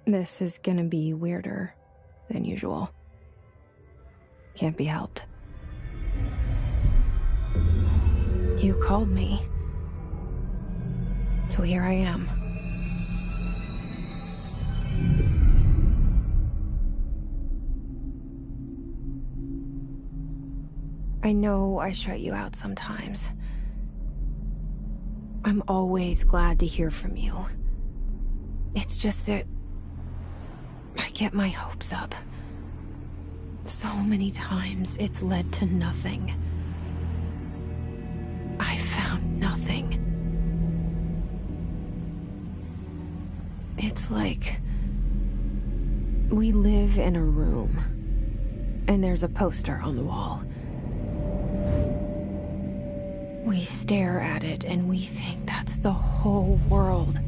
This is gonna be weirder than usual. Can't be helped. You called me. So here I am. I know I shut you out sometimes. I'm always glad to hear from you. It's just that I get my hopes up. So many times it's led to nothing. I found nothing. It's like we live in a room, and there's a poster on the wall. We stare at it and we think that's the whole world.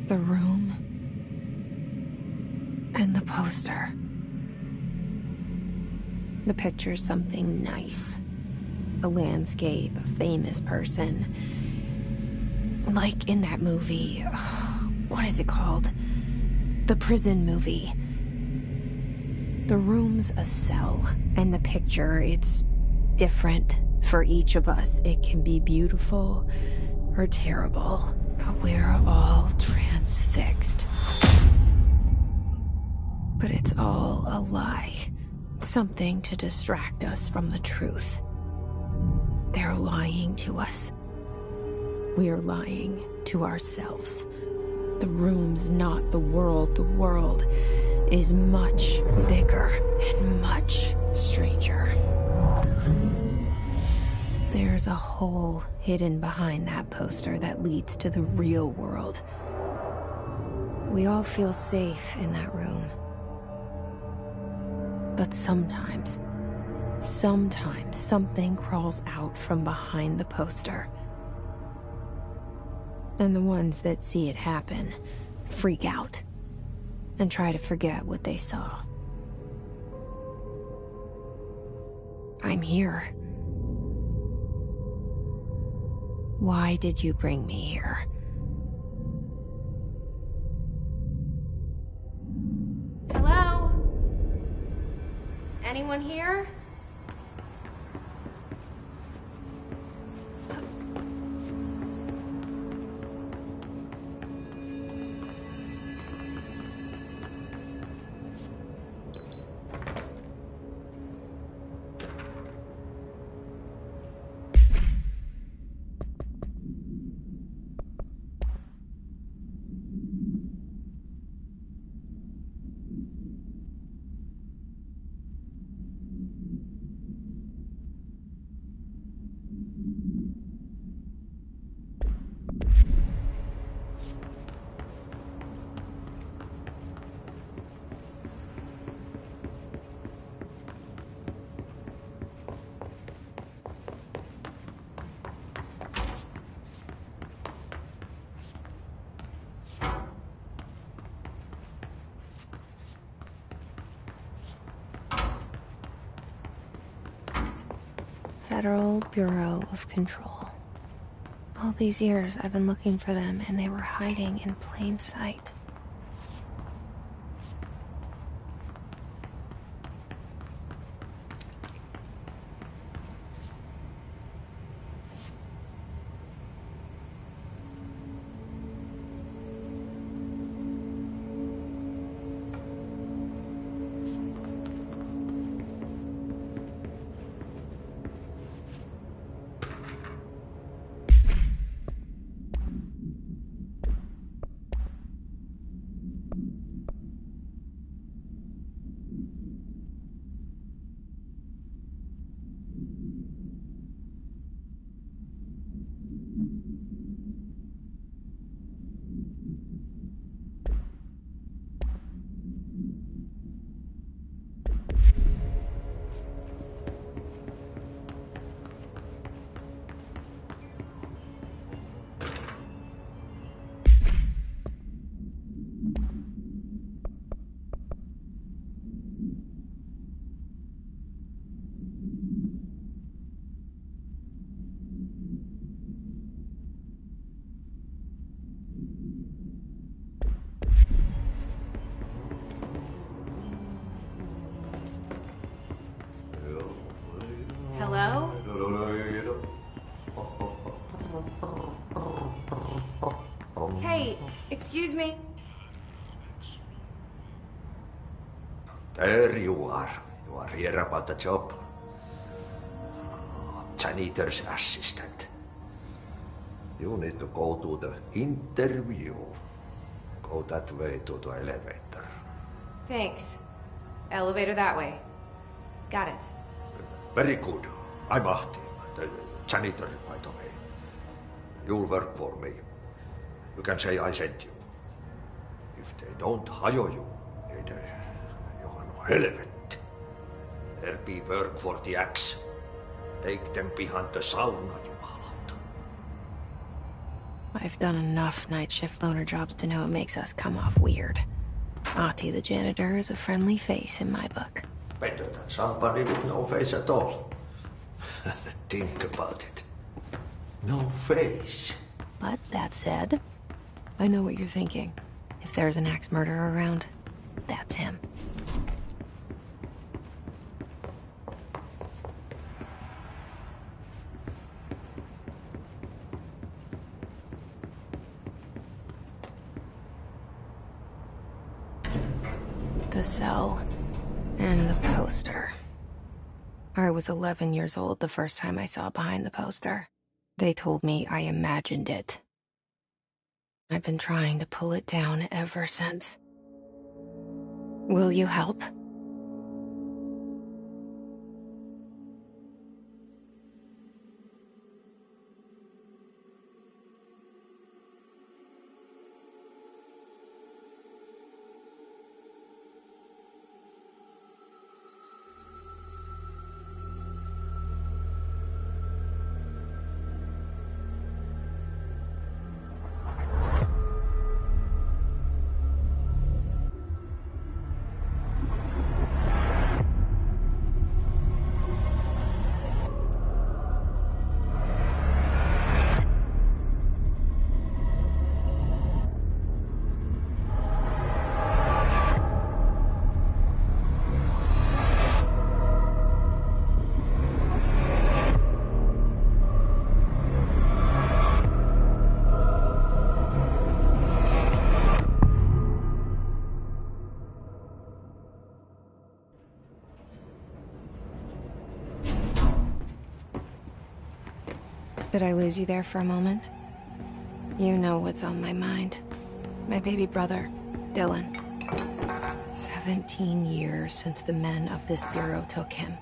The room and the poster. The picture's something nice. A landscape, a famous person. Like in that movie, what is it called? The prison movie. The room's a cell, and the picture, it's different for each of us. It can be beautiful or terrible, but we're all transfixed. But it's all a lie. Something to distract us from the truth. They're lying to us. We're lying to ourselves. The room's not the world. The world is much bigger and much stranger. There's a hole hidden behind that poster that leads to the real world. We all feel safe in that room. But sometimes something crawls out from behind the poster. And the ones that see it happen freak out and try to forget what they saw. I'm here. Why did you bring me here? Hello? Anyone here? Federal Bureau of Control. All these years I've been looking for them, and they were hiding in plain sight. There you are. You are here about the job. Janitor's assistant. You need to go to the interview. Go that way to the elevator. Thanks. Elevator that way. Got it. Very good. I'm Ahti, the janitor, by the way. You'll work for me. You can say I sent you. If they don't hire you, then you are no helvet. There be work for the axe. Take them behind the sauna, jumalauta. I've done enough night shift loner jobs to know it makes us come off weird. Ahti the janitor is a friendly face in my book. Better than somebody with no face at all. Think about it. No face. But that said, I know what you're thinking. If there's an axe murderer around, that's him. The cell and the poster. I was 11 years old the first time I saw behind the poster. They told me I imagined it. I've been trying to pull it down ever since. Will you help? Did I lose you there for a moment? You know what's on my mind. My baby brother, Dylan. 17 years since the men of this bureau took him.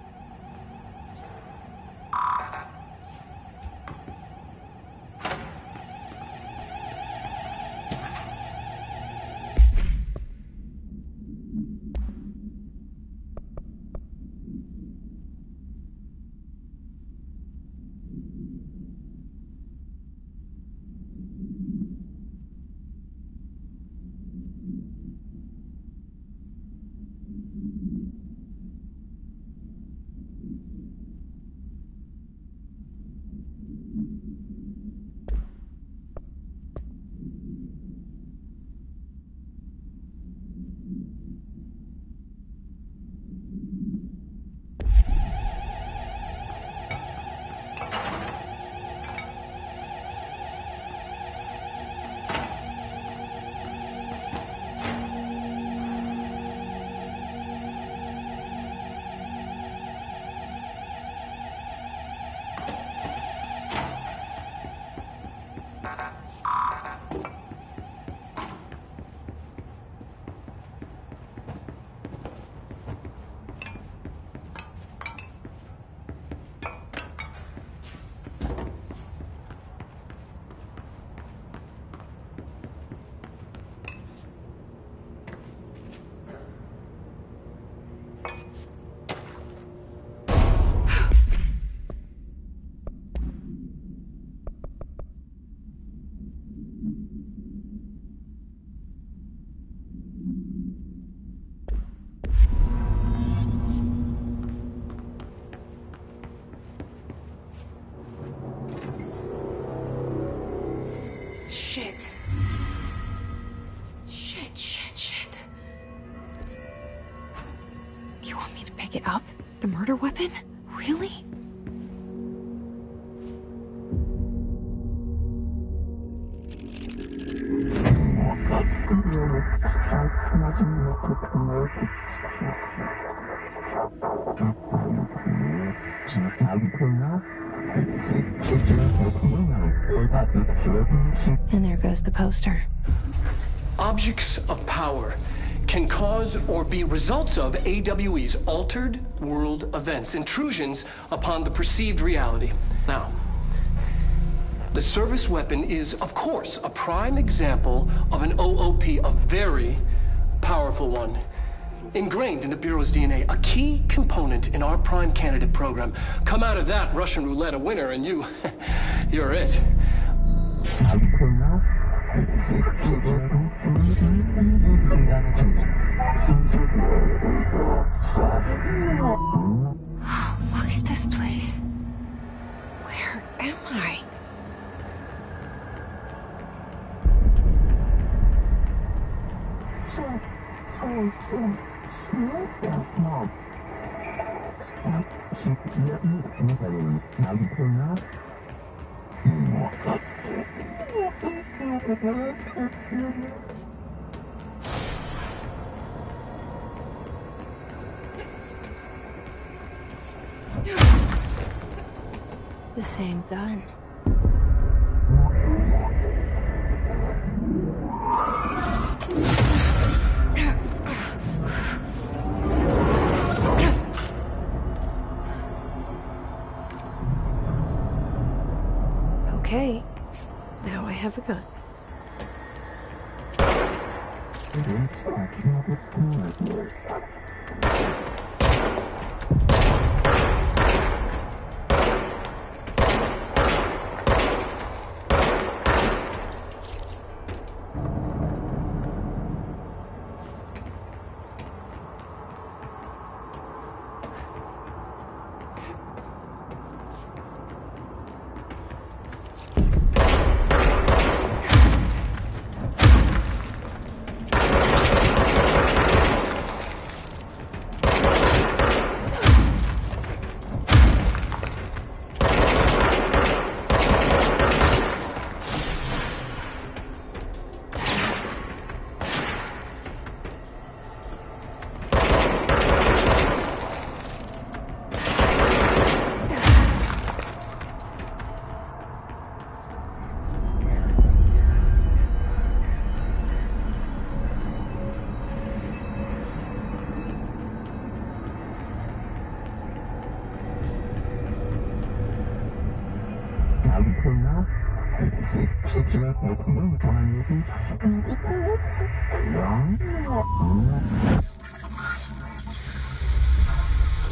Shit. Shit. You want me to pick it up? The murder weapon? Really? And there goes the poster. Objects of power can cause or be results of AWE's altered world events, intrusions upon the perceived reality. Now, the service weapon is, of course, a prime example of an OOP, a very powerful one, ingrained in the Bureau's DNA, a key component in our prime candidate program. Come out of that Russian roulette a winner and you're it. Oh, look at this place. Where am I? The same gun. Okay, now I have a gun.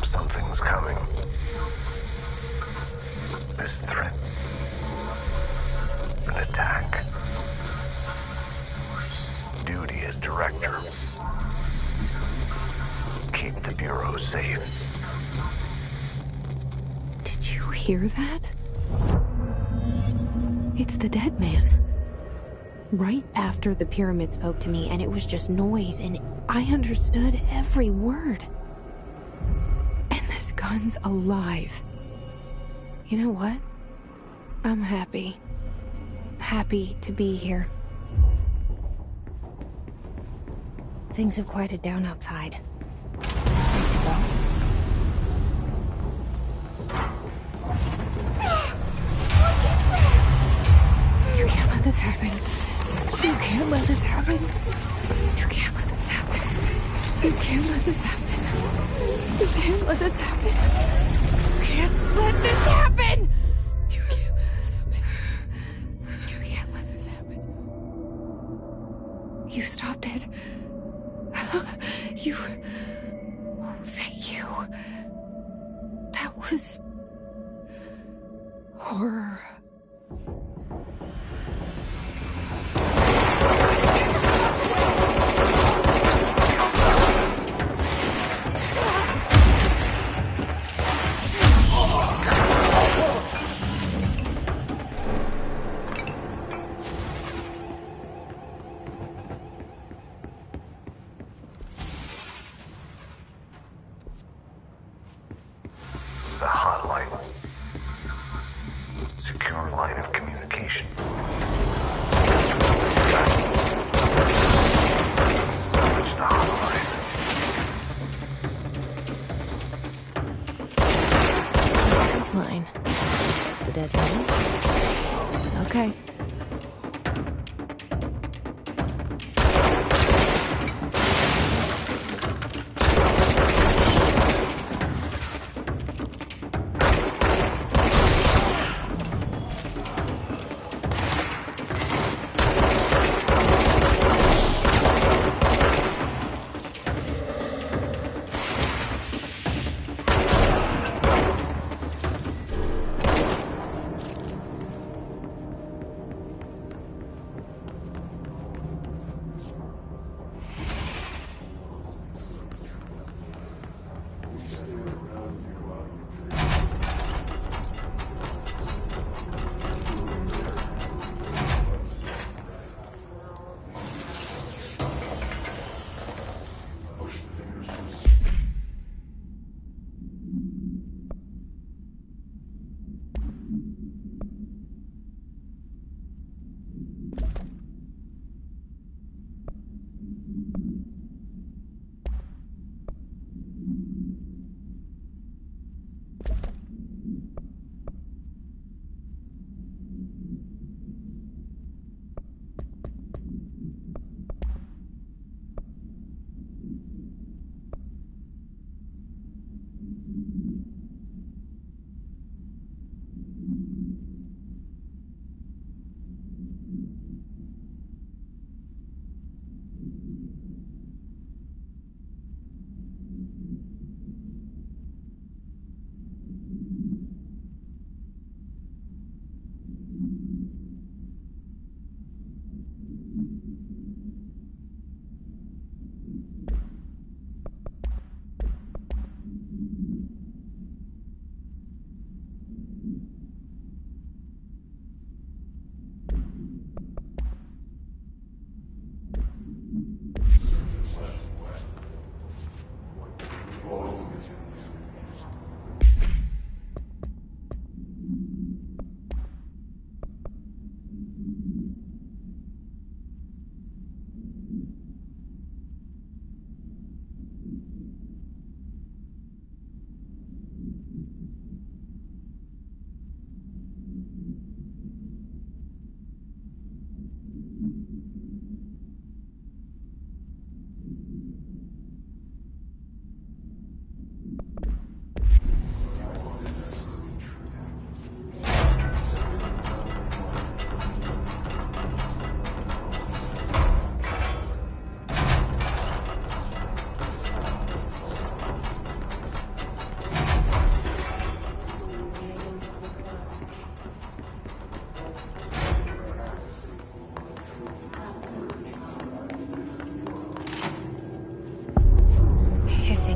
Something's coming. This threat. An attack. Duty as director. Keep the Bureau safe. Did you hear that? It's the dead man. Right after the pyramid spoke to me, and it was just noise, and I understood every word. And this gun's alive. You know what? I'm happy. Happy to be here. Things have quieted down outside. It's safe to go. You can't let this happen. You can't let this happen. You can't let this happen. You can't let this happen. You can't let this happen. You can't let this happen. You can't let this happen. You can't let this happen. You stopped it. You... Oh, thank you. That was... horror. The hotline. Secure line of communication. fine. Is the dead man? Okay.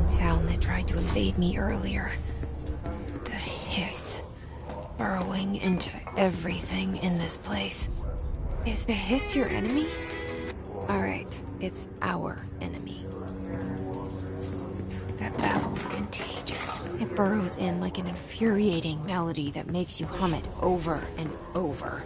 Sound that tried to invade me earlier. The hiss. Burrowing into everything in this place. Is the hiss your enemy? Alright, it's our enemy. That babble's contagious. It burrows in like an infuriating melody that makes you hum it over and over.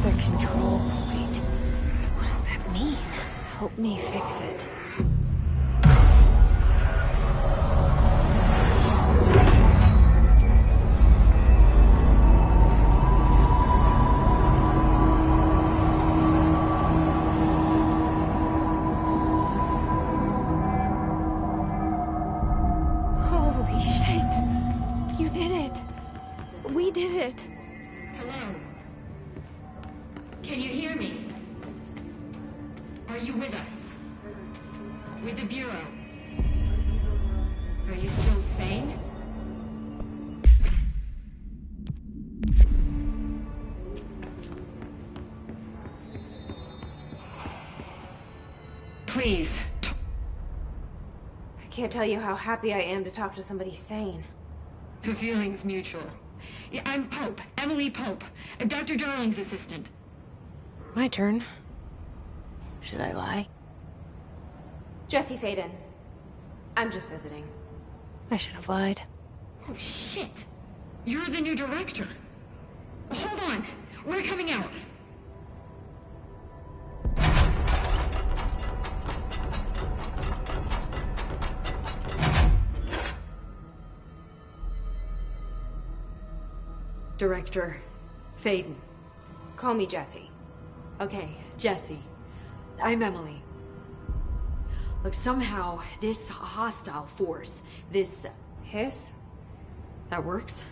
the control point. What does that mean? Help me fix it. Holy shit! You did it! We did it! Hello? Can you hear me? Are you with us? With the Bureau? Are you still sane? Please. I can't tell you how happy I am to talk to somebody sane. The feeling's mutual. Yeah, I'm Pope, Emily Pope, Dr. Darling's assistant. My turn. Should I lie? Jesse Faden. I'm just visiting. I should have lied. Oh, shit. You're the new director. Hold on. We're coming out. Director Faden. Call me Jesse. Okay, Jesse. I'm Emily. Look, somehow this hostile force, this... Hiss? that works?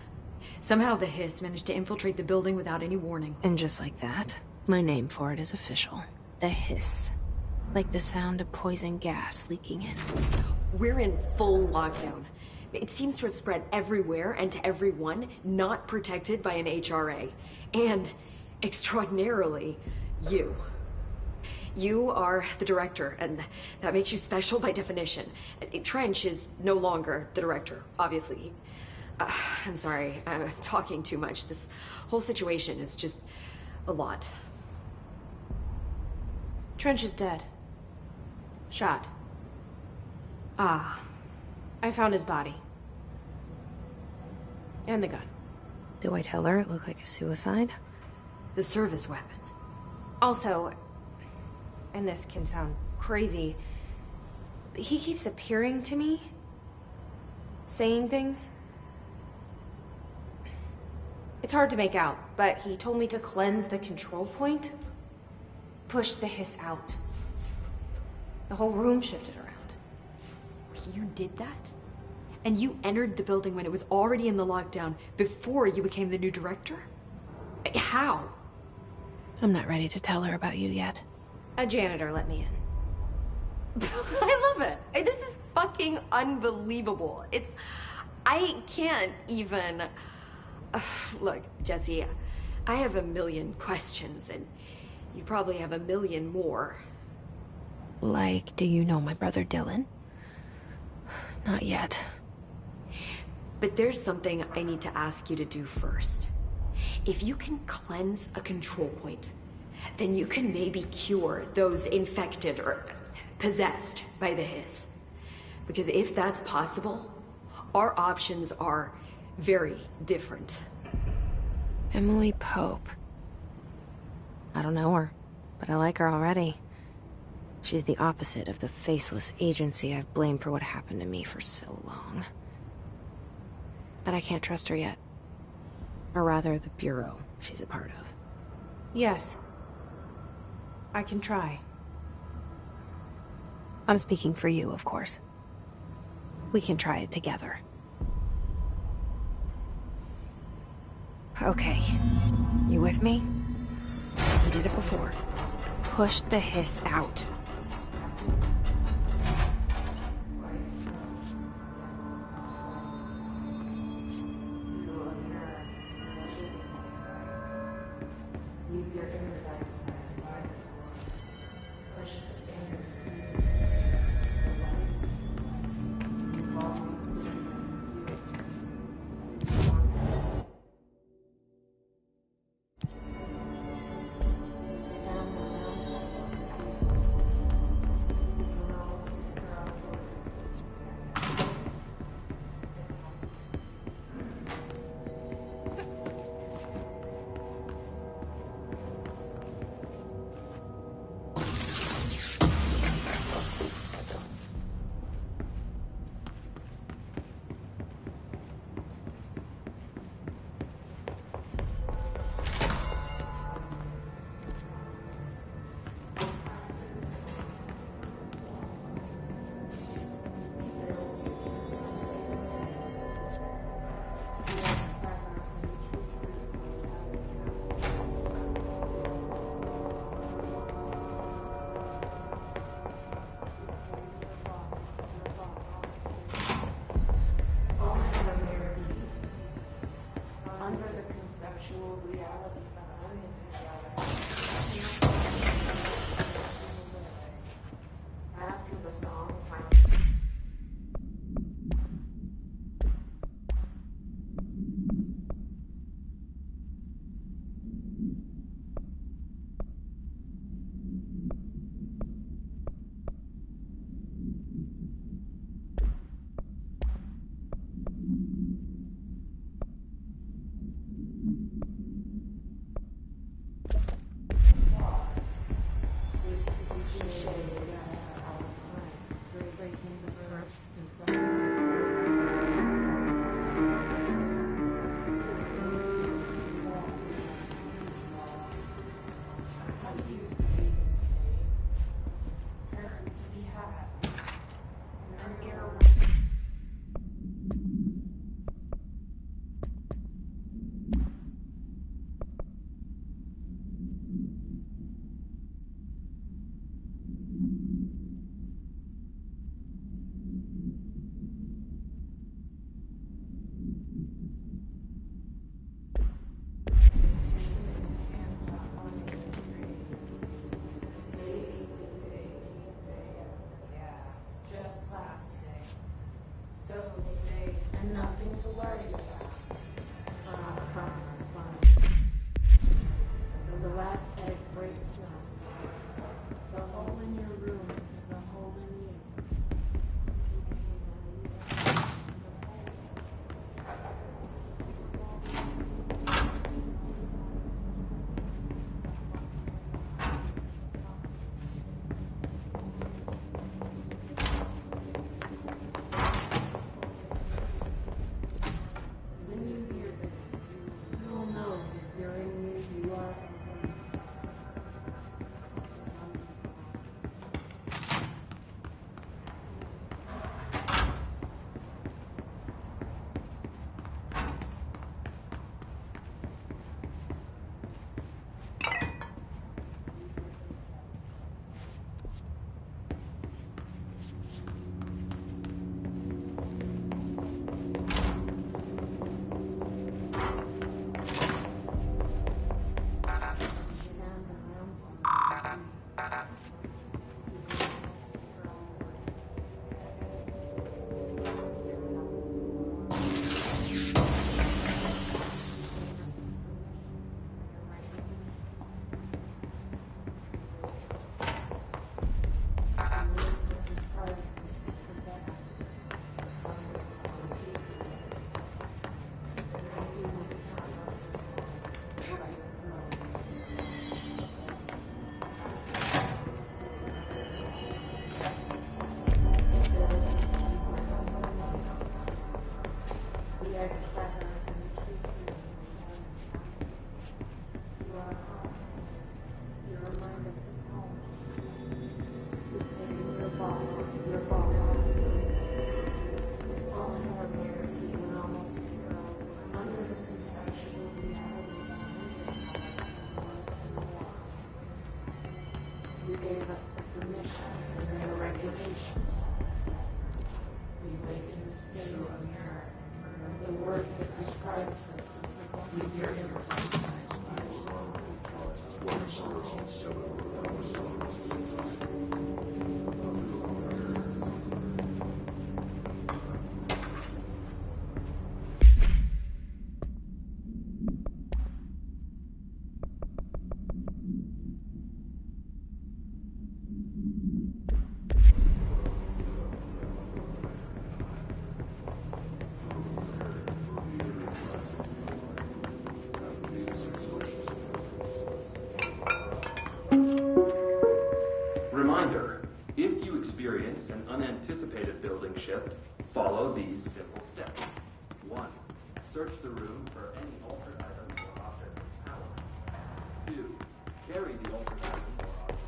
Somehow the Hiss managed to infiltrate the building without any warning. And just like that, my name for it is official. The Hiss. Like the sound of poison gas leaking in. We're in full lockdown. It seems to have spread everywhere and to everyone not protected by an HRA. And, extraordinarily, you. You are the director, and that makes you special by definition. Trench is no longer the director, obviously. I'm sorry, I'm talking too much. This whole situation is just a lot. Trench is dead. Shot. Ah. I found his body. And the gun. Do I tell her it looked like a suicide? The service weapon. Also, and this can sound crazy, but he keeps appearing to me. Saying things. It's hard to make out, but he told me to cleanse the control point. Push the Hiss out. The whole room shifted around. You did that? And you entered the building when it was already in the lockdown before you became the new director? How? I'm not ready to tell her about you yet. A janitor let me in. I love it. This is fucking unbelievable. I can't even... Look, Jesse, I have a million questions, and you probably have a million more. Like, do you know my brother Dylan? Not yet. But there's something I need to ask you to do first. If you can cleanse a control point, then you can maybe cure those infected or possessed by the Hiss. Because if that's possible, our options are very different. Emily Pope. I don't know her, but I like her already. She's the opposite of the faceless agency I've blamed for what happened to me for so long. But I can't trust her yet. Or rather, the Bureau she's a part of. Yes. I can try. I'm speaking for you, of course. We can try it together. Okay. You with me? We did it before. Push the Hiss out. Reminder, if you experience an unanticipated building shift, follow these simple steps. 1. Search the room for any altered items or objects of power. 2. Carry the altered item or object.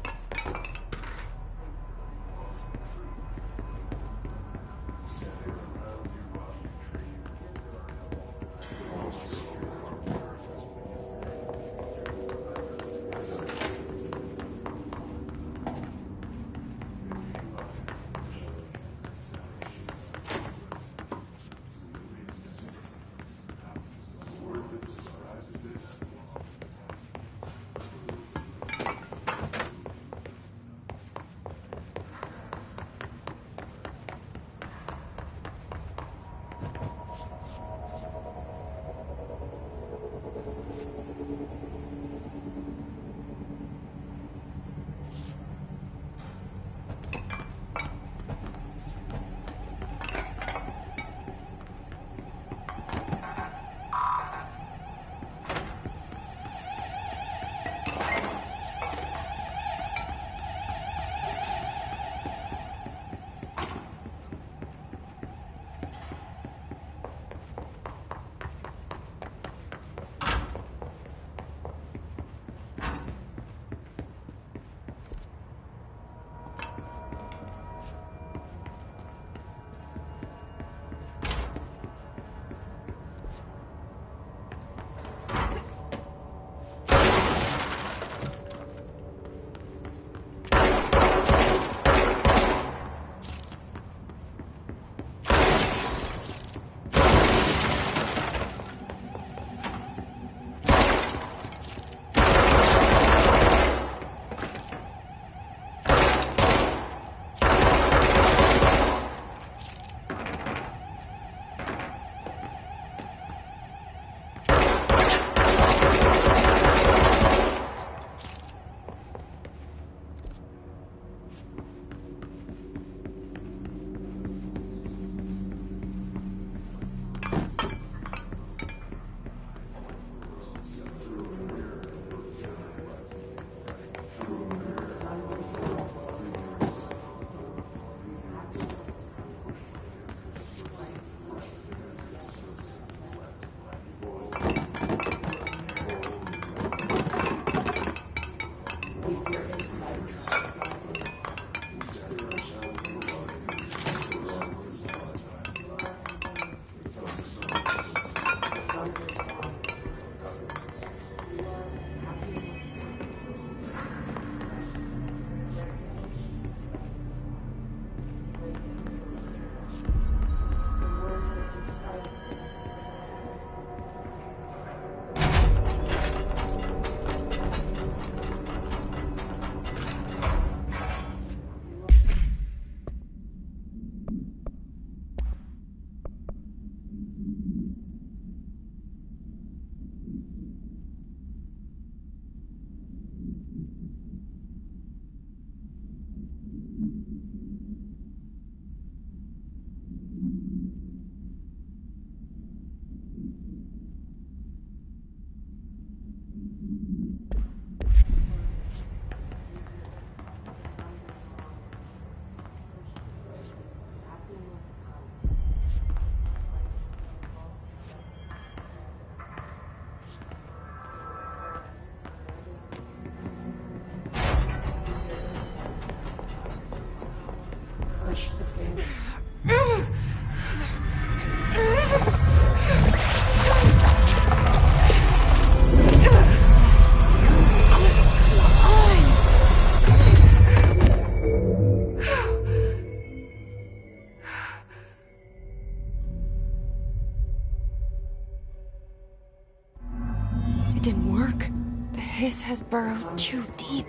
has burrowed too deep.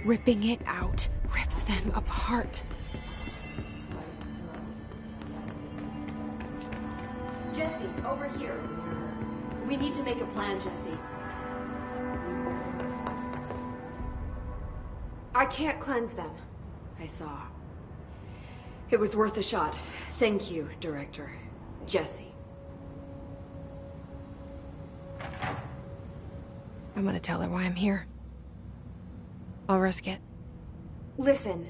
Ripping it out rips them apart. Jesse, over here. We need to make a plan, Jesse. I can't cleanse them. I saw. It was worth a shot. Thank you, Director. Jesse. I'm gonna tell her why I'm here. I'll risk it. Listen,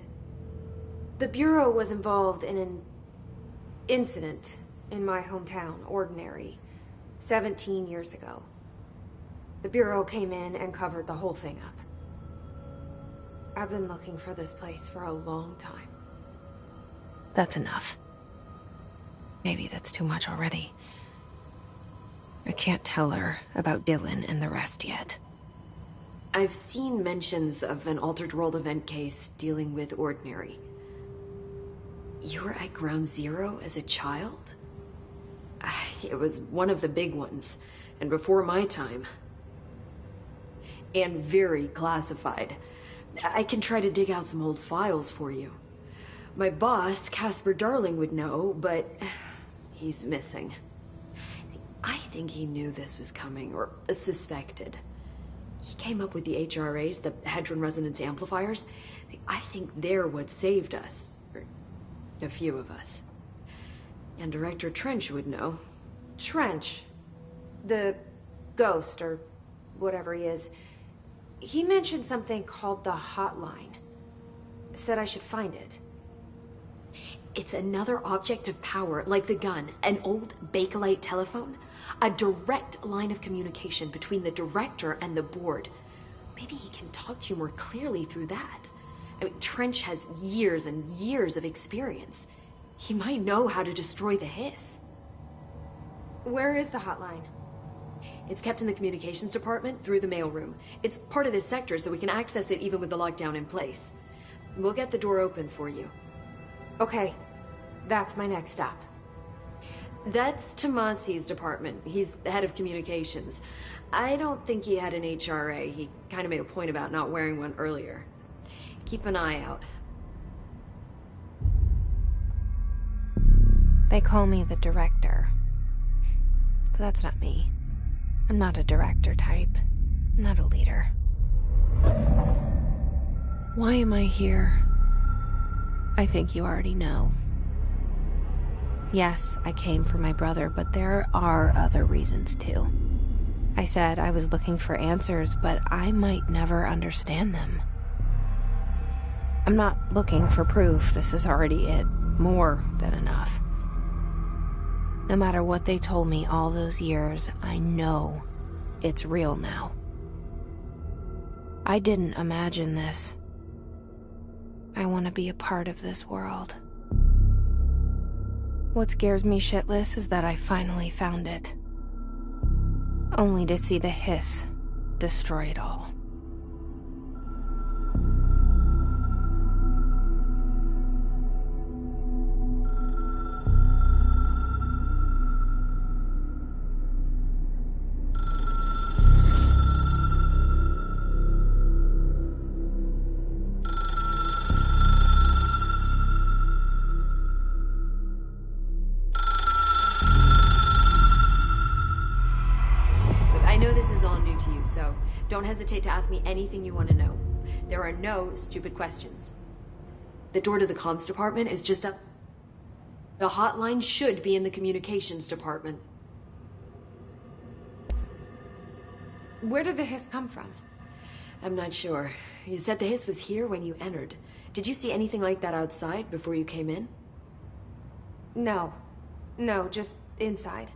the Bureau was involved in an incident in my hometown, Ordinary, 17 years ago. The Bureau came in and covered the whole thing up. I've been looking for this place for a long time. That's enough. Maybe that's too much already. I can't tell her about Dylan and the rest yet. I've seen mentions of an Altered World event case dealing with Ordinary. You were at Ground Zero as a child? It was one of the big ones, and before my time. And very classified. I can try to dig out some old files for you. My boss, Casper Darling, would know, but he's missing. I think he knew this was coming, or suspected. He came up with the HRAs, the Hadron Resonance Amplifiers. I think they're what saved us. Or a few of us. And Director Trench would know. Trench, the ghost, or whatever he is, he mentioned something called the Hotline. Said I should find it. It's another object of power, like the gun, an old Bakelite telephone. A direct line of communication between the director and the board. Maybe he can talk to you more clearly through that. I mean, Trench has years and years of experience. He might know how to destroy the Hiss. Where is the hotline? It's kept in the communications department through the mailroom. It's part of this sector, so we can access it even with the lockdown in place. We'll get the door open for you. Okay, that's my next stop. That's Tomasi's department. He's head of communications. I don't think he had an HRA. He kind of made a point about not wearing one earlier. Keep an eye out. They call me the director. But that's not me. I'm not a director type. I'm not a leader. Why am I here? I think you already know. Yes, I came for my brother, but there are other reasons too. I said I was looking for answers, but I might never understand them. I'm not looking for proof. This is already it. More than enough. No matter what they told me all those years, I know it's real now. I didn't imagine this. I want to be a part of this world. What scares me shitless is that I finally found it. Only to see the Hiss destroy it all. Don't hesitate to ask me anything you want to know. There are no stupid questions. The door to the comms department is just up. The hotline should be in the communications department. Where did the Hiss come from? I'm not sure. You said the Hiss was here when you entered. Did you see anything like that outside before you came in? No. No, just inside.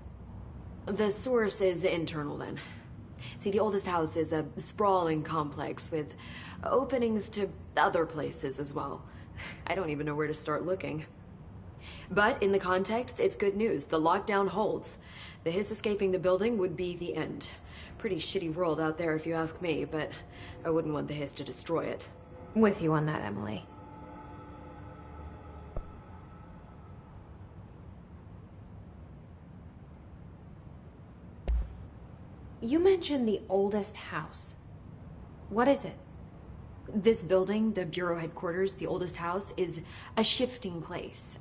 The source is internal then. See, the oldest house is a sprawling complex with openings to other places as well. I don't even know where to start looking. But in the context, it's good news. The lockdown holds. The Hiss escaping the building would be the end. Pretty shitty world out there if you ask me, but I wouldn't want the Hiss to destroy it. With you on that, Emily. You mentioned the oldest house. What is it? This building, the Bureau headquarters, the oldest house, is a shifting place.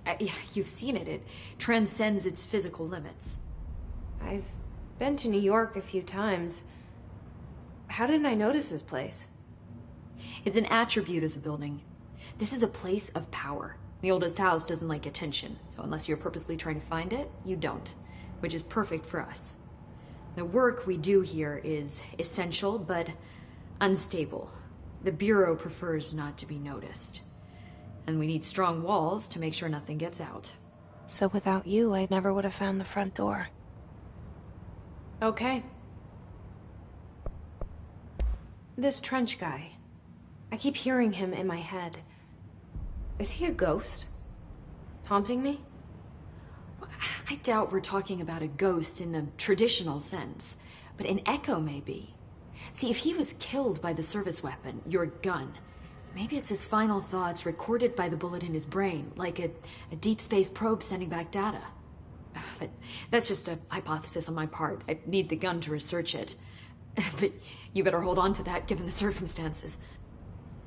You've seen it. It transcends its physical limits. I've been to New York a few times. How didn't I notice this place? It's an attribute of the building. This is a place of power. The oldest house doesn't like attention, so unless you're purposely trying to find it, you don't, which is perfect for us. The work we do here is essential, but unstable. The Bureau prefers not to be noticed. And we need strong walls to make sure nothing gets out. So without you, I never would have found the front door. Okay. This Trench guy. I keep hearing him in my head. Is he a ghost? Haunting me? I doubt we're talking about a ghost in the traditional sense, but an echo maybe. See, if he was killed by the service weapon, your gun, maybe it's his final thoughts recorded by the bullet in his brain, like a deep space probe sending back data. But that's just a hypothesis on my part. I need the gun to research it. But you better hold on to that given the circumstances.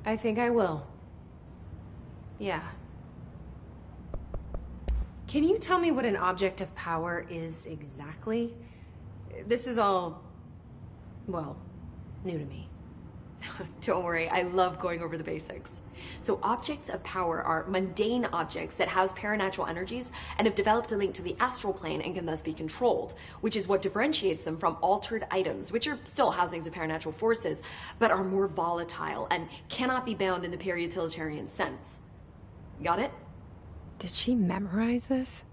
I think I will. Yeah. Can you tell me what an object of power is exactly? This is all, well, new to me. Don't worry, I love going over the basics. So objects of power are mundane objects that house paranatural energies and have developed a link to the astral plane and can thus be controlled, which is what differentiates them from altered items, which are still housings of paranatural forces, but are more volatile and cannot be bound in the peri-utilitarian sense. Got it? Did she memorize this?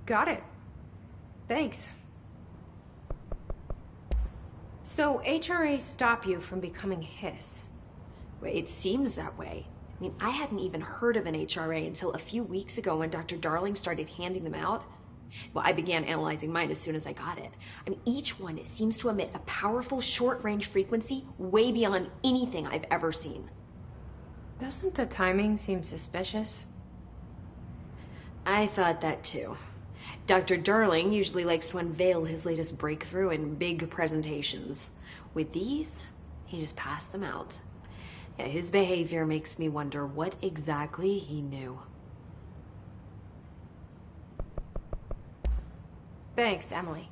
Got it. Thanks. So HRA stop you from becoming Hiss? Well, it seems that way. I mean, I hadn't even heard of an HRA until a few weeks ago when Dr. Darling started handing them out. Well, I began analyzing mine as soon as I got it. I mean, each one seems to emit a powerful short-range frequency way beyond anything I've ever seen. Doesn't the timing seem suspicious? I thought that too. Dr. Darling usually likes to unveil his latest breakthrough in big presentations. With these, he just passed them out. Yeah, his behavior makes me wonder what exactly he knew. Thanks, Emily.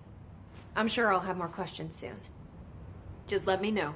I'm sure I'll have more questions soon. Just let me know.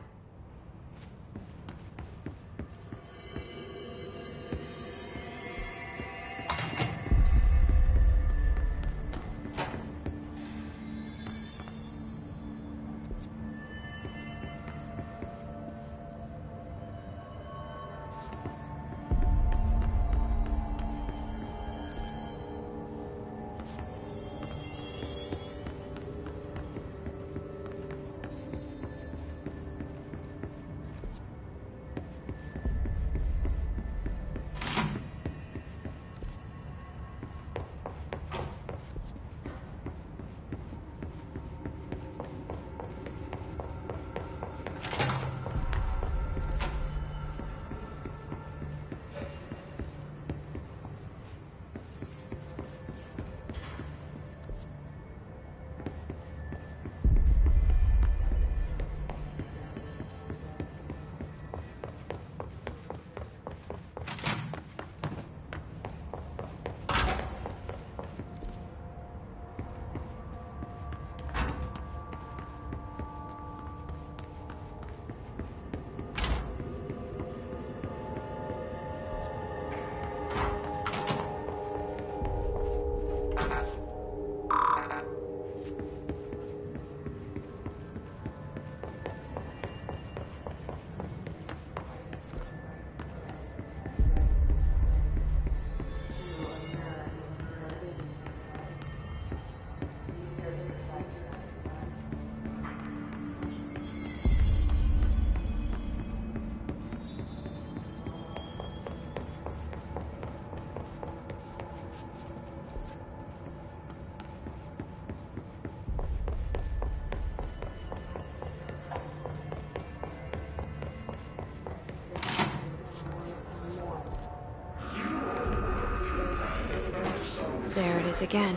There it is again.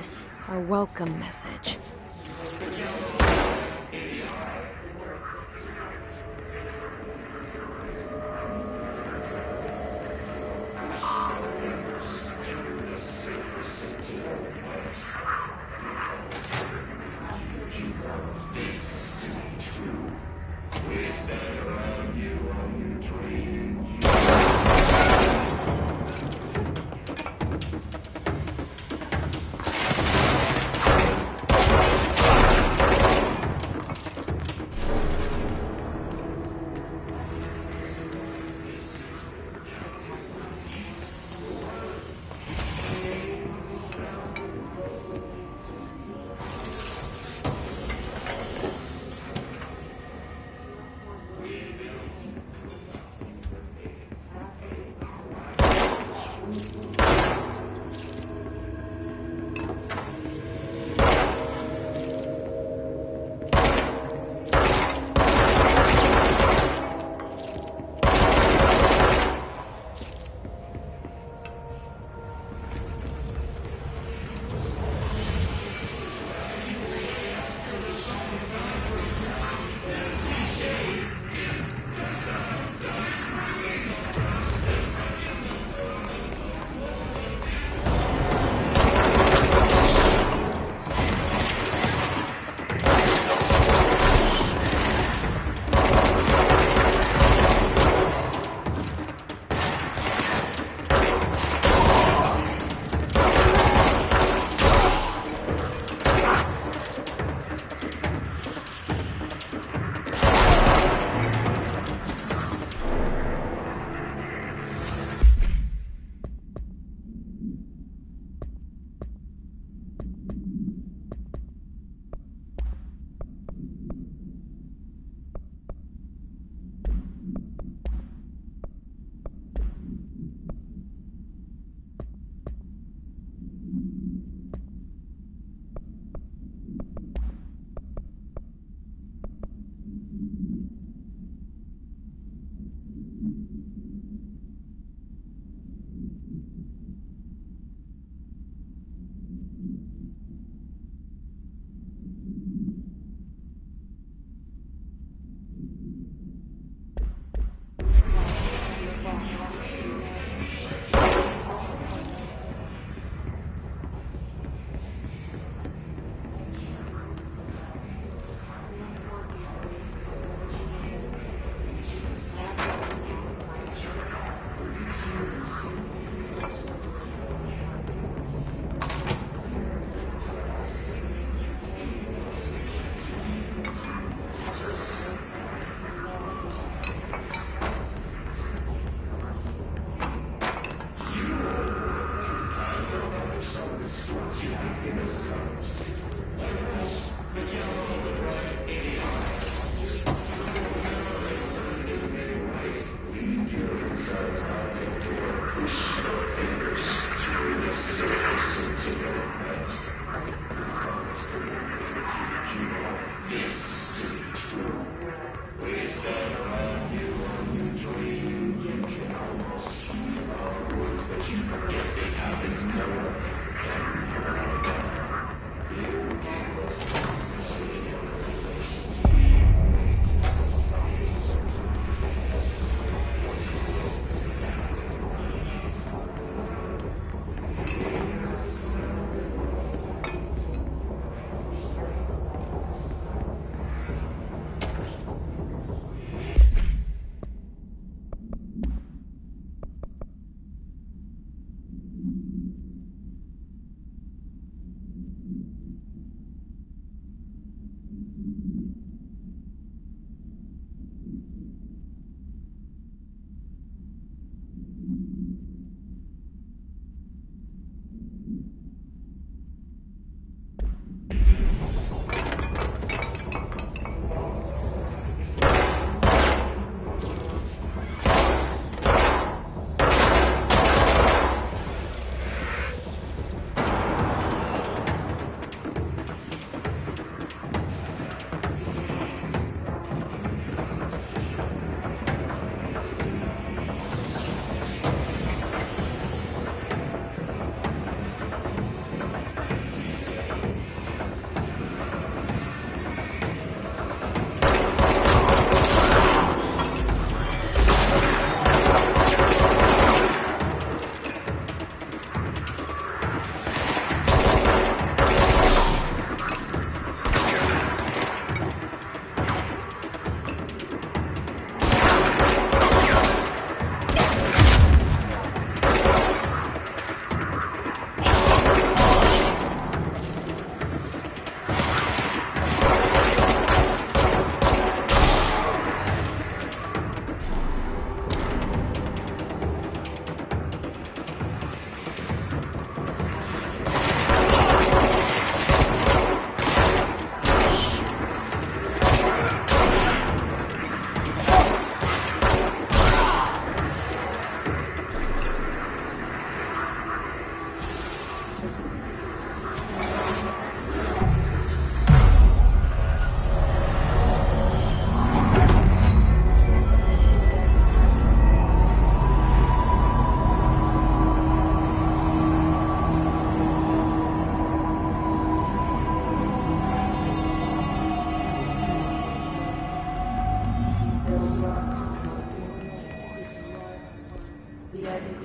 Our welcome message.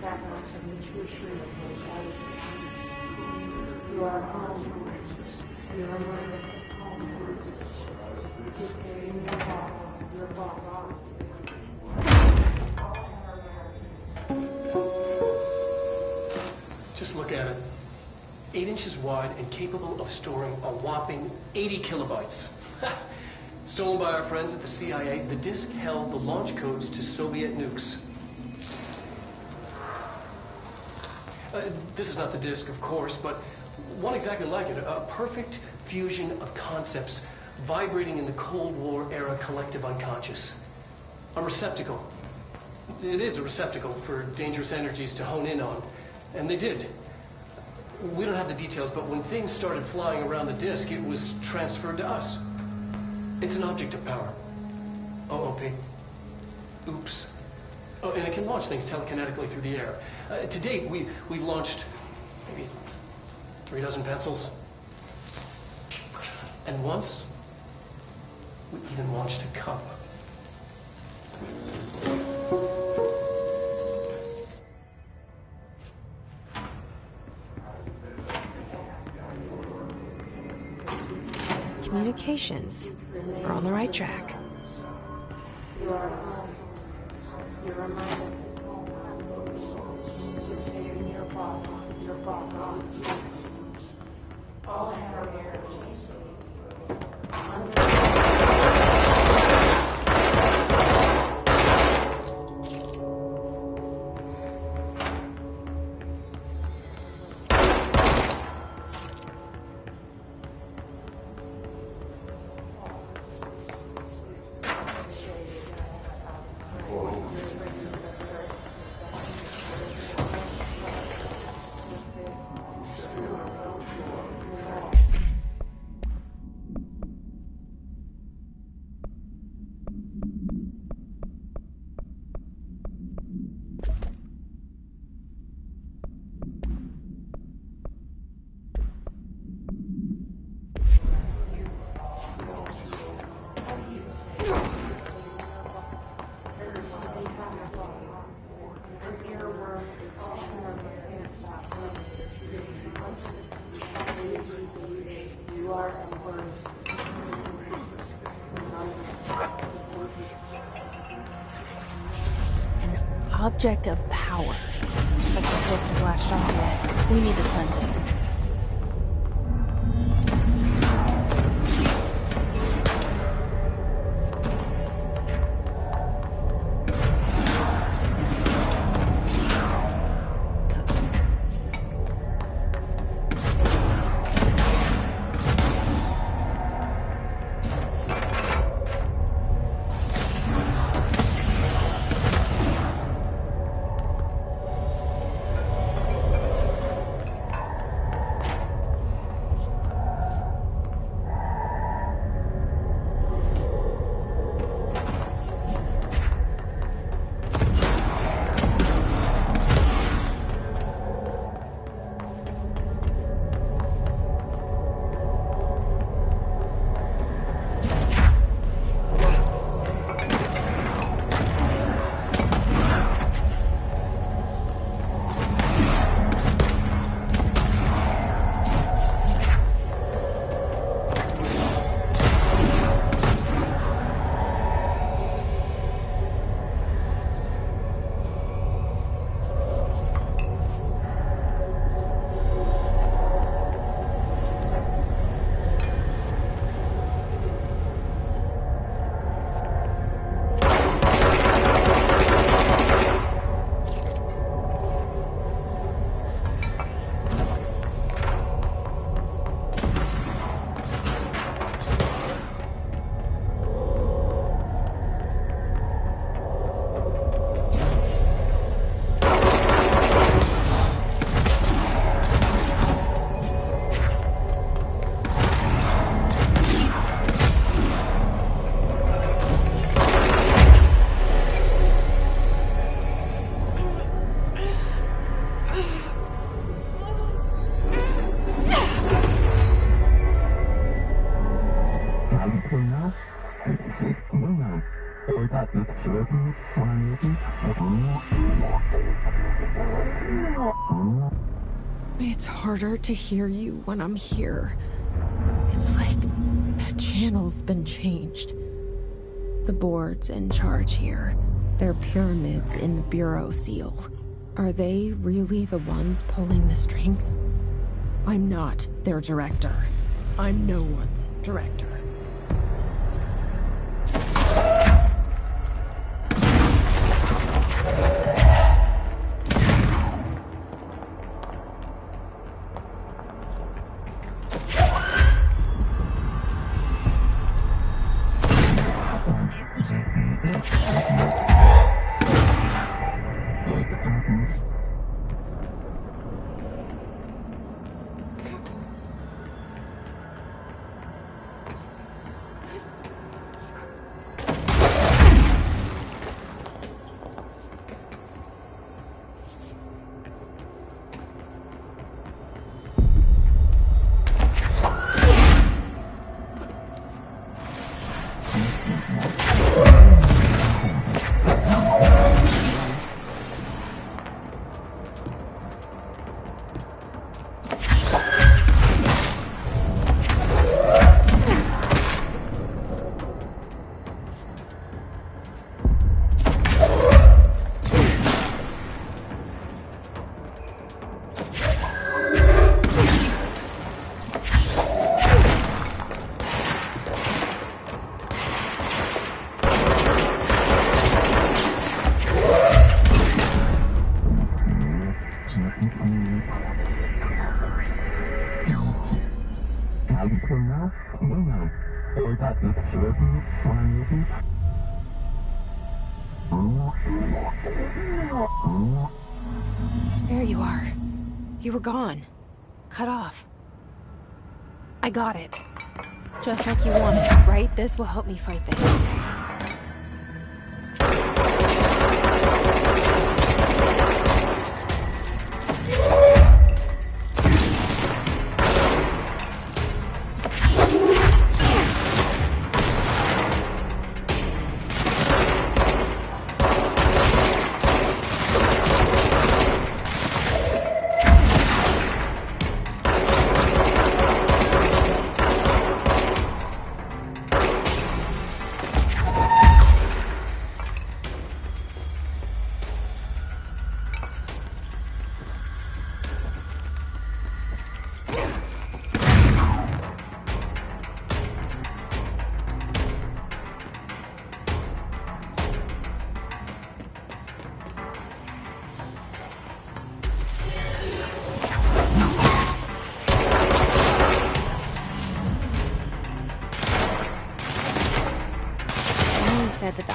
Just look at it. 8 inches wide and capable of storing a whopping 80 kilobytes. Stolen by our friends at the CIA, the disk held the launch codes to Soviet nukes. This is not the disk, of course, but one exactly like it. A perfect fusion of concepts vibrating in the Cold War era collective unconscious. A receptacle. It is a receptacle for dangerous energies to hone in on. And they did. We don't have the details, but when things started flying around the disk, it was transferred to us. It's an object of power. OOP. Oops. Oh, and it can launch things telekinetically through the air. To date, we've launched maybe 3 dozen pencils. And once, we even launched a cup. Communications. We're on the right track. Object of power. Looks like the hosts have latched onto it. We need to cleanse it. It's harder to hear you when I'm here. It's like the channel's been changed. The board's in charge here. They're pyramids in the Bureau seal. Are they really the ones pulling the strings? I'm not their director. I'm no one's director. There you are. You were gone. Cut off. I got it. Just like you wanted, right? This will help me fight the haze. Said that the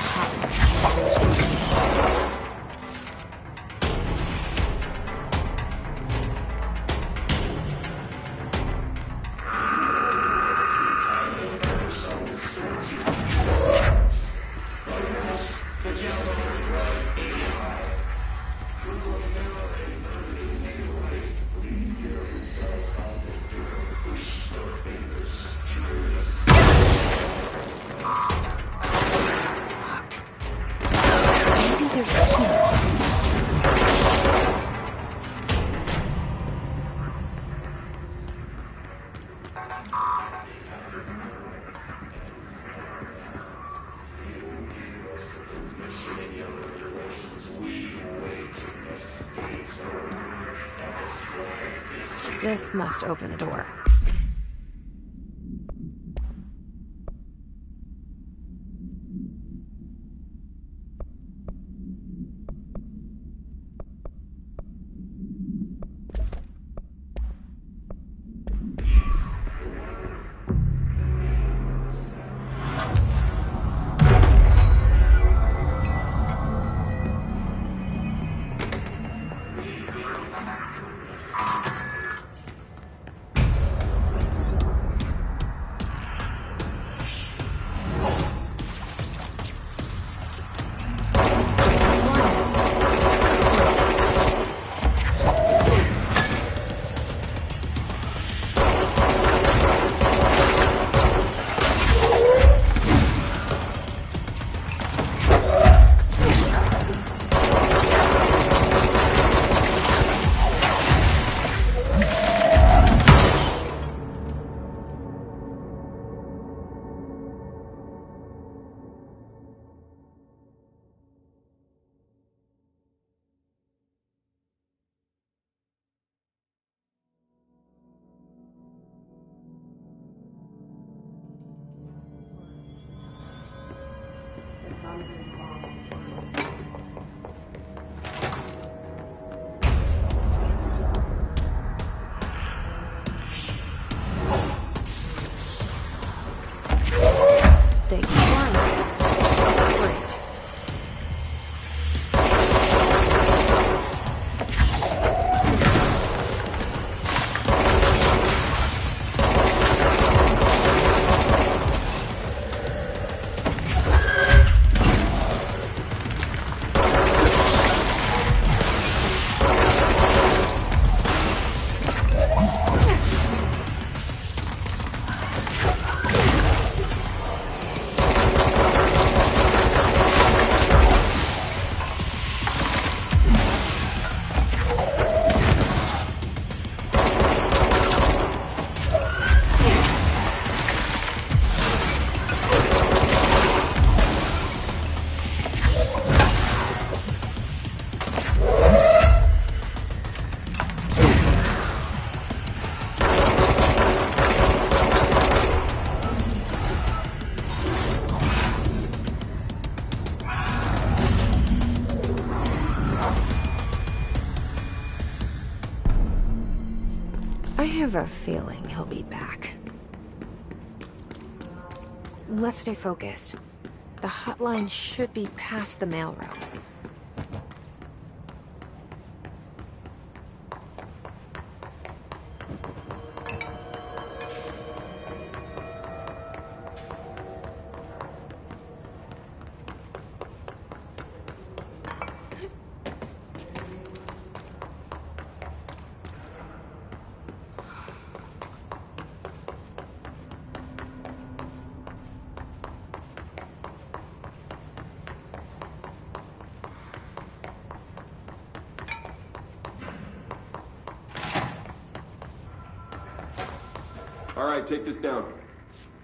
This must open the door. have a feeling he'll be back. Let's stay focused. The hotline should be past the mailroom. All right, take this down.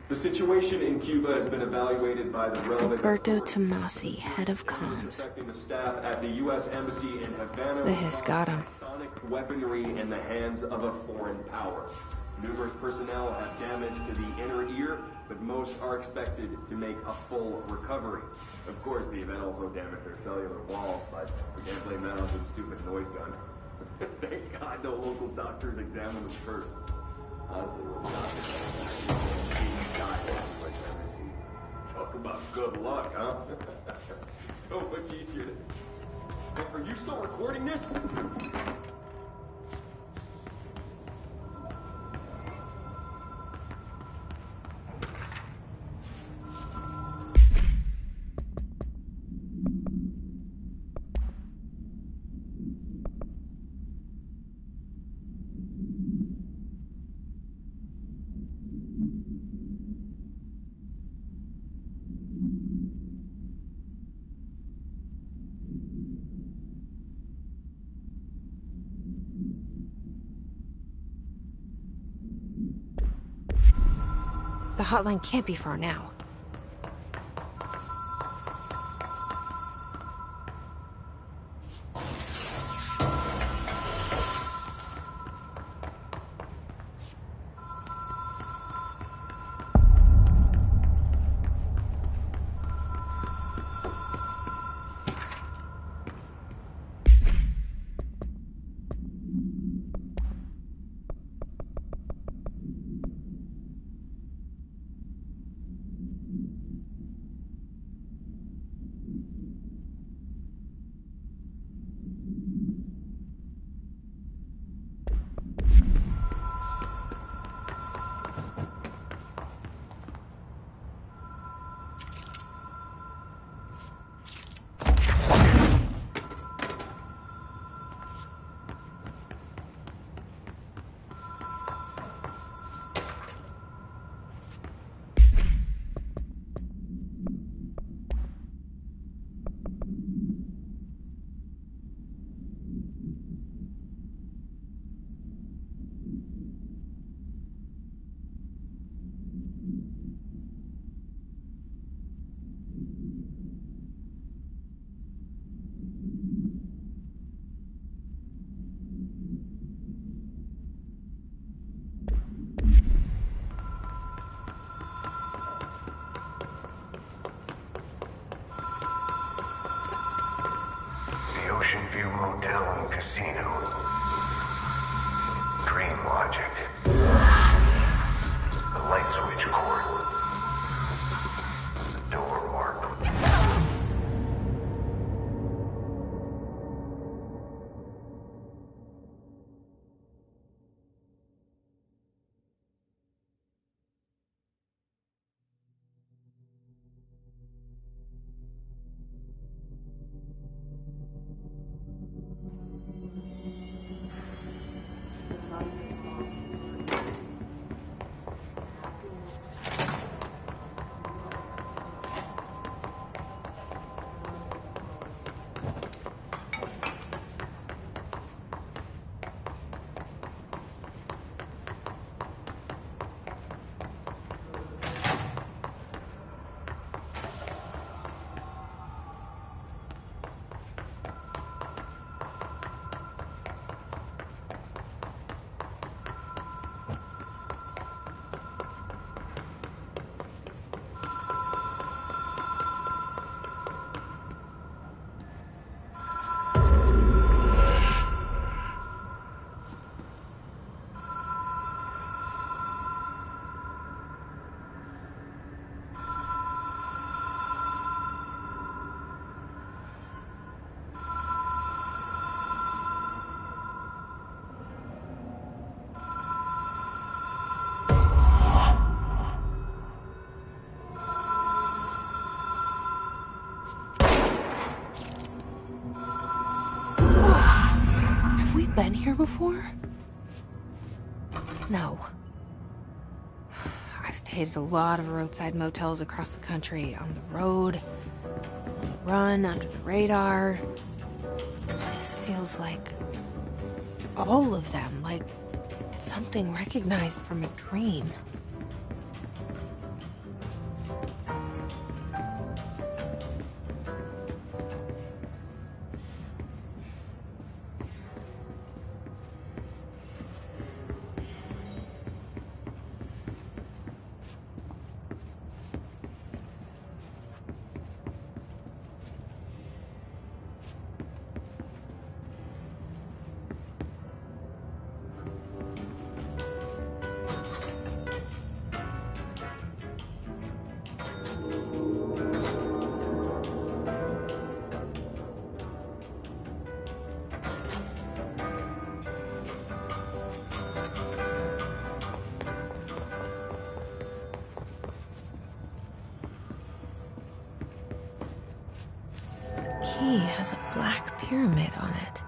The situation in Cuba has been evaluated by the relevant Alberto authorities. Tomasi, head of comms. Affecting the staff at the U.S. Embassy in Havana. The Hiss got him. Sonic weaponry in the hands of a foreign power. Numerous personnel have damage to the inner ear, but most are expected to make a full recovery. Of course, the event also damaged their cellular walls, but we can't blame that on some stupid noise gun. Thank God no local doctors examined them first. Honestly, what talk about good luck, huh? So much easier to... Are you still recording this? The hotline can't be far now. Ocean View Motel and Casino. Dream Logic. The light switch cord. The door marked. been here before? No. I've stayed at a lot of roadside motels across the country, on the road, on the run, under the radar. This feels like all of them, like something recognized from a dream. Key has a black pyramid on it.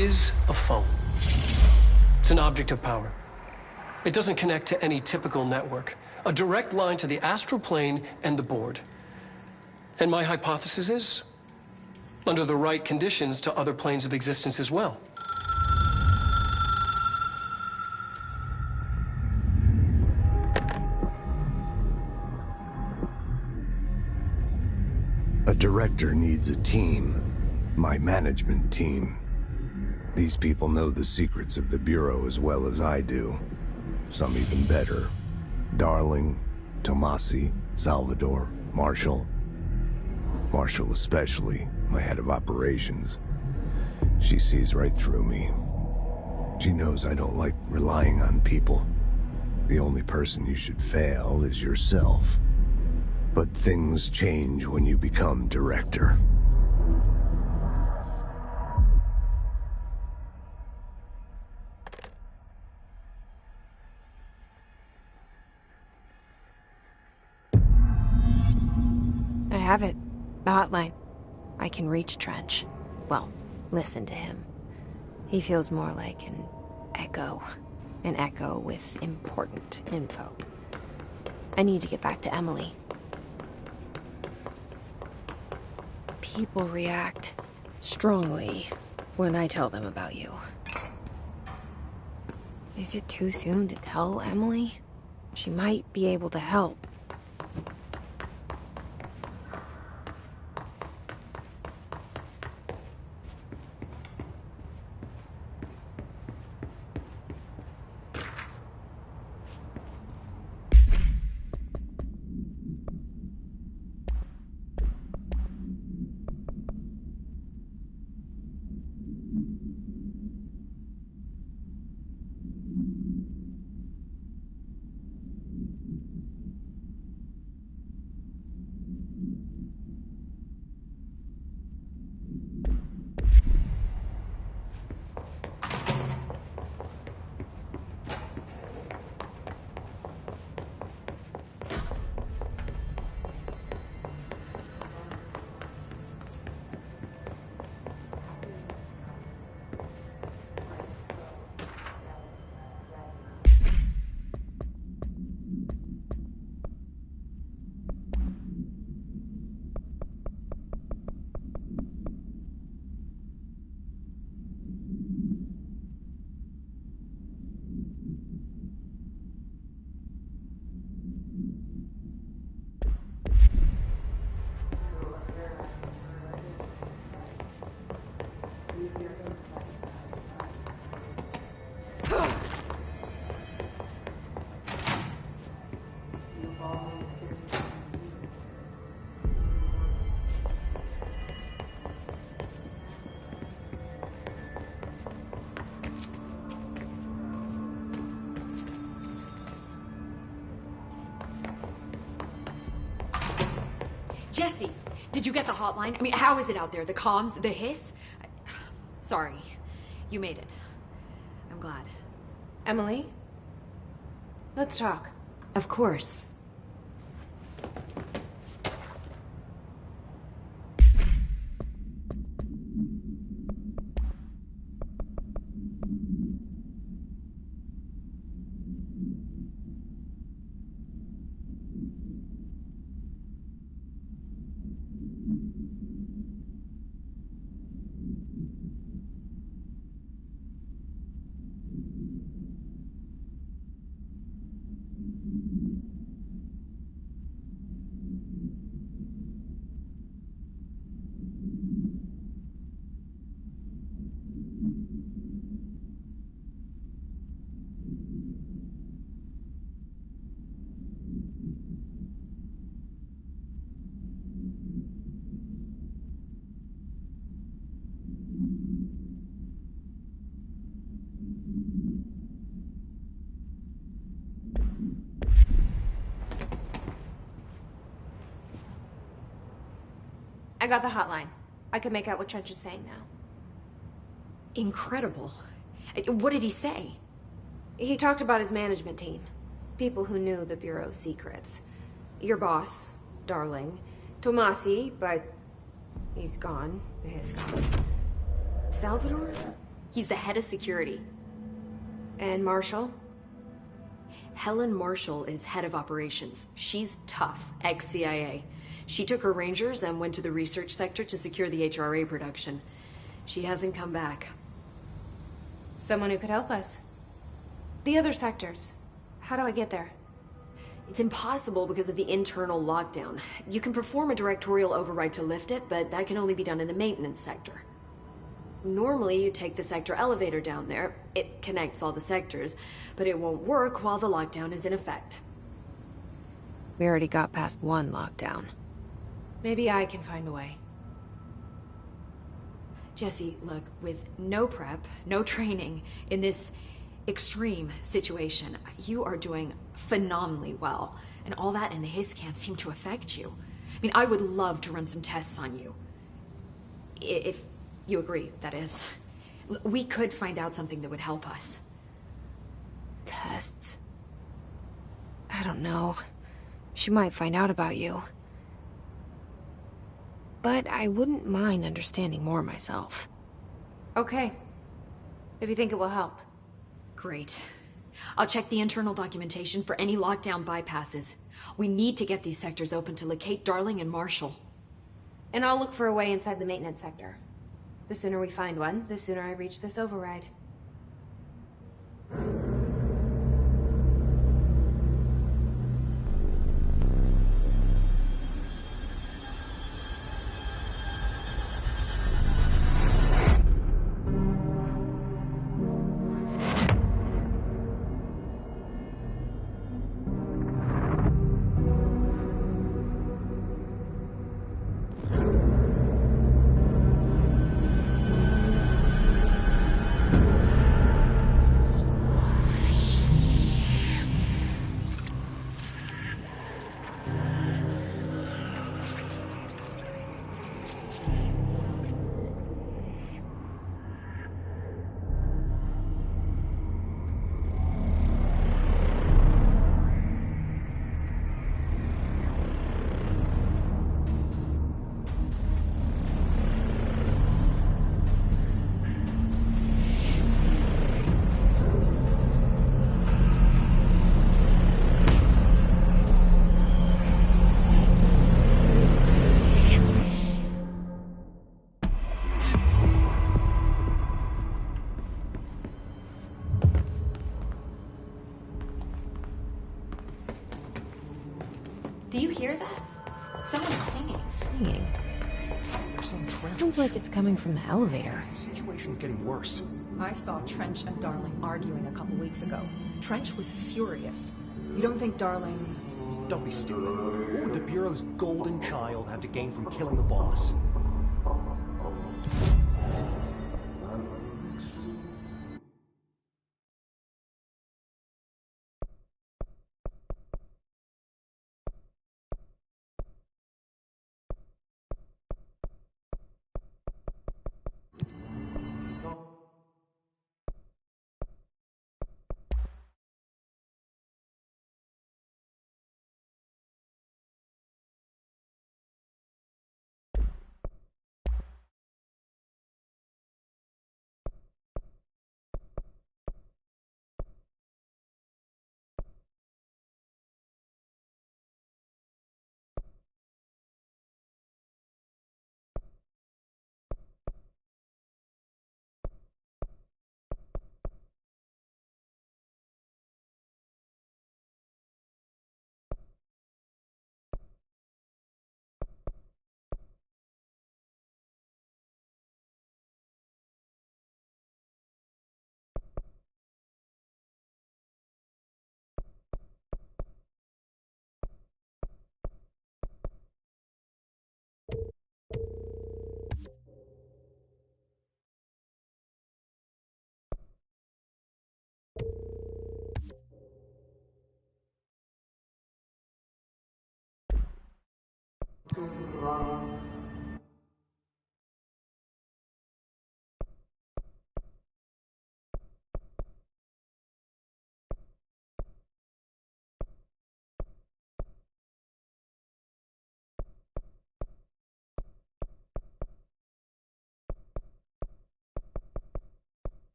is a phone. It's an object of power. It doesn't connect to any typical network. A direct line to the astral plane and the board. And my hypothesis is, under the right conditions, to other planes of existence as well. A director needs a team. My management team. These people know the secrets of the Bureau as well as I do. Some even better. Darling, Tomasi, Salvador, Marshall. Marshall especially, my head of operations. She sees right through me. She knows I don't like relying on people. The only person you should fail is yourself. But things change when you become director. I have it. The hotline. I can reach Trench. Well, listen to him. He feels more like an echo. An echo with important info. I need to get back to Emily. People react strongly when I tell them about you. Is it too soon to tell Emily? She might be able to help. Jesse, did you get the hotline? I mean, how is it out there? The comms? The hiss? Sorry. You made it. I'm glad. Emily? Let's talk. Of course. I got the hotline. I can make out what Trench is saying now. Incredible. What did he say? He talked about his management team. People who knew the Bureau's secrets. Your boss, Darling. Tomasi, but he's gone. He's gone. Salvador? He's the head of security. And Marshall? Helen Marshall is head of operations. She's tough, ex-CIA. She took her Rangers and went to the research sector to secure the HRA production. She hasn't come back. Someone who could help us. The other sectors. How do I get there? It's impossible because of the internal lockdown. You can perform a directorial override to lift it, but that can only be done in the maintenance sector. Normally, you take the sector elevator down there. It connects all the sectors, but it won't work while the lockdown is in effect. We already got past one lockdown. Maybe I can find a way. Jesse, look, with no prep, no training, in this extreme situation, you are doing phenomenally well. And all that and the hiss can't seem to affect you. I mean, I would love to run some tests on you. If you agree, that is. We could find out something that would help us. Tests? I don't know. She might find out about you. But I wouldn't mind understanding more myself. Okay. If you think it will help. Great. I'll check the internal documentation for any lockdown bypasses. We need to get these sectors open to locate Darling and Marshall. And I'll look for a way inside the maintenance sector. The sooner we find one, the sooner I reach this override. Do you hear that? Someone's singing. Singing? They're saying Trench. Sounds like it's coming from the elevator. The situation's getting worse. I saw Trench and Darling arguing a couple weeks ago. Trench was furious. You don't think Darling... Don't be stupid. What would the Bureau's golden child have to gain from killing the boss?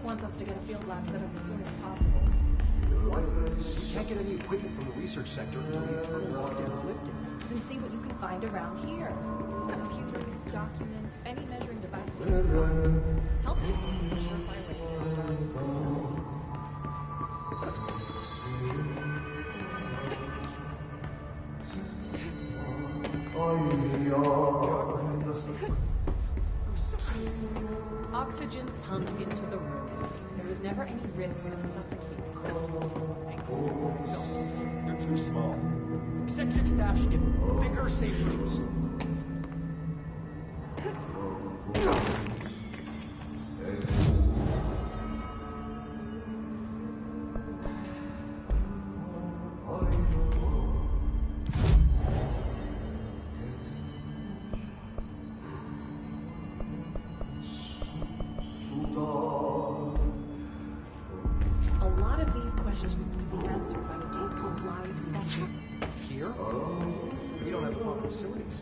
Bishop wants us to get a field lab set up as soon as possible. What? We can't get any equipment from the research sector until the internal lockdown is lifted. Then see what you can find around here. Computers, documents, any measuring devices you can find. Help you is a surefire way to find out. Oxygen's pumped into the rooms. There was never any risk of suffocating. They're too small. Executive staff should get bigger safe rooms. Questions can be answered by a live specimen. Here? We don't have the proper facilities.